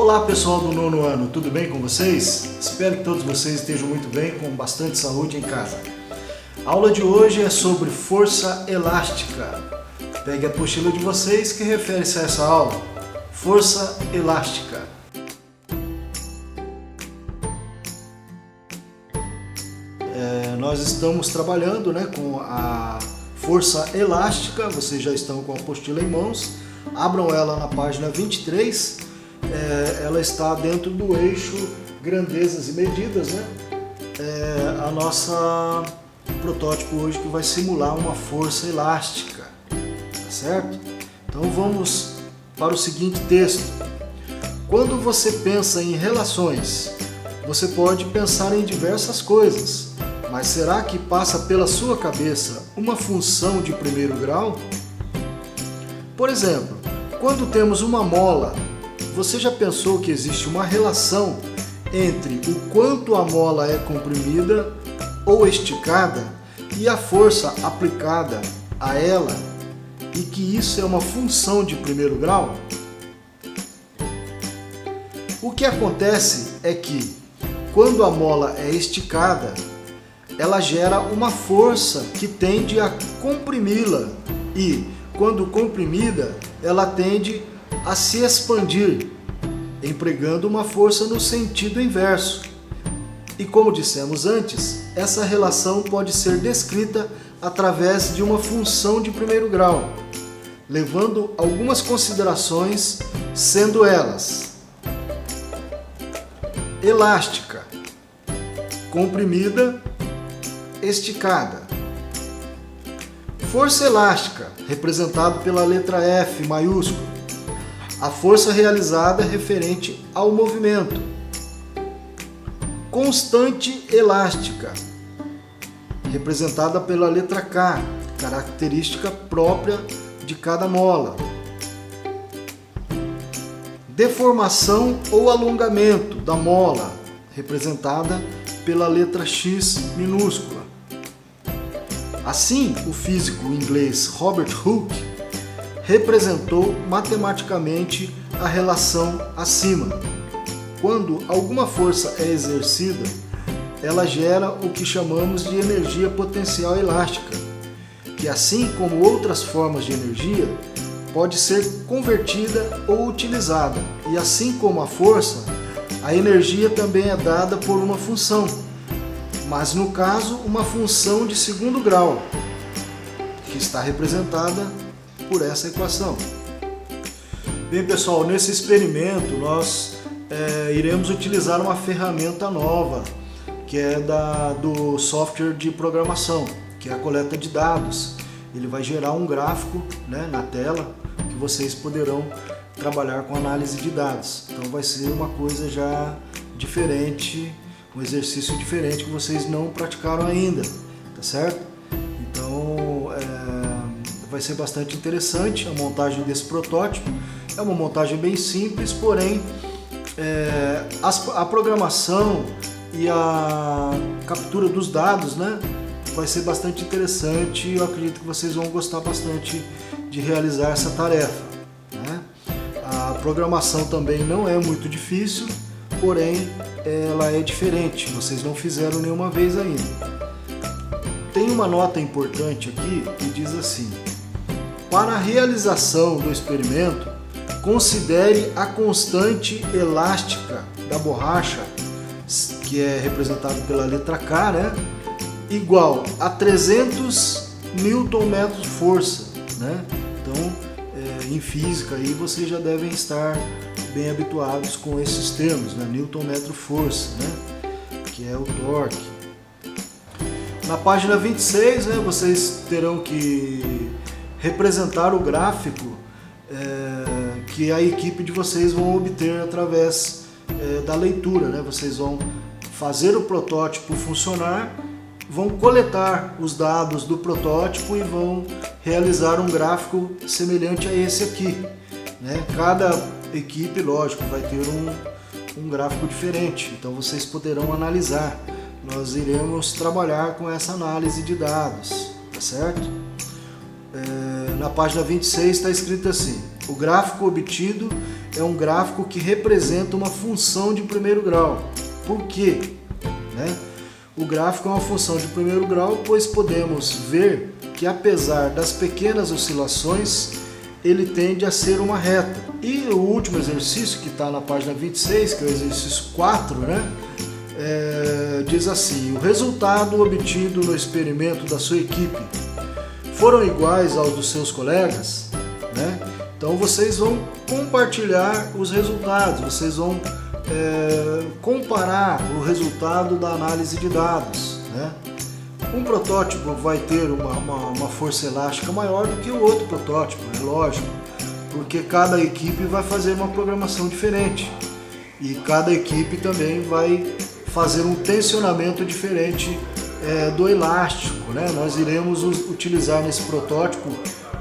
Olá pessoal do nono ano, tudo bem com vocês? Espero que todos vocês estejam muito bem, com bastante saúde em casa. A aula de hoje é sobre força elástica. Pegue a apostila de vocês que refere-se a essa aula. Força elástica. Nós estamos trabalhando com a força elástica, vocês já estão com a apostila em mãos. Abram ela na página 23. Ela está dentro do eixo grandezas e medidas, a nossa protótipo hoje que vai simular uma força elástica, tá certo? Então vamos para o seguinte texto. Quando você pensa em relações, você pode pensar em diversas coisas, mas será que passa pela sua cabeça uma função de primeiro grau? Por exemplo, quando temos uma mola, você já pensou que existe uma relação entre o quanto a mola é comprimida ou esticada e a força aplicada a ela, e que isso é uma função de primeiro grau? O que acontece é que, quando a mola é esticada, ela gera uma força que tende a comprimi-la e, quando comprimida, ela tende a se expandir, empregando uma força no sentido inverso. E como dissemos antes, essa relação pode ser descrita através de uma função de primeiro grau, levando algumas considerações, sendo elas: elástica, comprimida, esticada. Força elástica, representado pela letra F maiúscula, a força realizada referente ao movimento. Constante elástica, representada pela letra K, característica própria de cada mola. Deformação ou alongamento da mola, representada pela letra X minúscula. Assim, o físico inglês Robert Hooke representou matematicamente a relação acima. Quando alguma força é exercida, ela gera o que chamamos de energia potencial elástica, que, assim como outras formas de energia, pode ser convertida ou utilizada. E assim como a força, a energia também é dada por uma função, mas no caso uma função de segundo grau, que está representada por essa equação. Bem pessoal, nesse experimento nós iremos utilizar uma ferramenta nova, que é do software de programação, que é a coleta de dados. Ele vai gerar um gráfico na tela, que vocês poderão trabalhar com análise de dados. Então vai ser uma coisa já diferente, um exercício diferente que vocês não praticaram ainda, tá certo? Então vai ser bastante interessante a montagem desse protótipo. É uma montagem bem simples, porém a programação e a captura dos dados vai ser bastante interessante, e eu acredito que vocês vão gostar bastante de realizar essa tarefa. A programação também não é muito difícil, porém ela é diferente, vocês não fizeram nenhuma vez ainda. Tem uma nota importante aqui que diz assim: para a realização do experimento, considere a constante elástica da borracha, que é representado pela letra K, igual a 300 Nm força. Então, em física, aí vocês já devem estar bem habituados com esses termos, Newton-metro força, que é o torque. Na página 26, vocês terão que representar o gráfico que a equipe de vocês vão obter através da leitura. Vocês vão fazer o protótipo funcionar, vão coletar os dados do protótipo e vão realizar um gráfico semelhante a esse aqui. Cada equipe, lógico, vai ter um gráfico diferente, então vocês poderão analisar. Nós iremos trabalhar com essa análise de dados, tá certo? Na página 26 está escrito assim: O gráfico obtido é um gráfico que representa uma função de primeiro grau. Por quê? O gráfico é uma função de primeiro grau, pois podemos ver que apesar das pequenas oscilações, ele tende a ser uma reta. E o último exercício, que está na página 26, que é o exercício 4, diz assim: o resultado obtido no experimento da sua equipe foram iguais aos dos seus colegas? Então vocês vão compartilhar os resultados, vocês vão comparar o resultado da análise de dados. Um protótipo vai ter uma força elástica maior do que o outro protótipo, é lógico, porque cada equipe vai fazer uma programação diferente e cada equipe também vai fazer um tensionamento diferente do elástico. Nós iremos utilizar nesse protótipo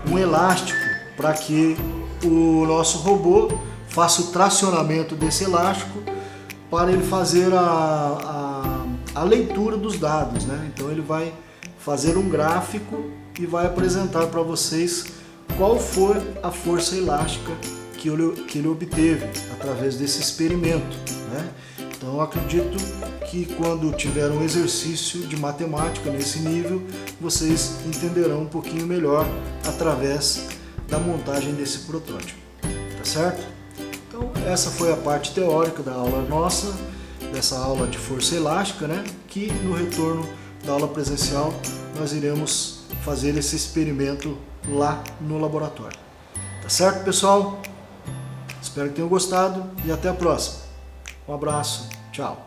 um elástico para que o nosso robô faça o tracionamento desse elástico para ele fazer a leitura dos dados. Então ele vai fazer um gráfico e vai apresentar para vocês qual foi a força elástica que ele obteve através desse experimento. Então eu acredito que quando tiver um exercício de matemática nesse nível, vocês entenderão um pouquinho melhor através da montagem desse protótipo, tá certo? Então essa foi a parte teórica da aula nossa, dessa aula de força elástica, que no retorno da aula presencial nós iremos fazer esse experimento lá no laboratório. Tá certo, pessoal? Espero que tenham gostado e até a próxima. Um abraço, tchau!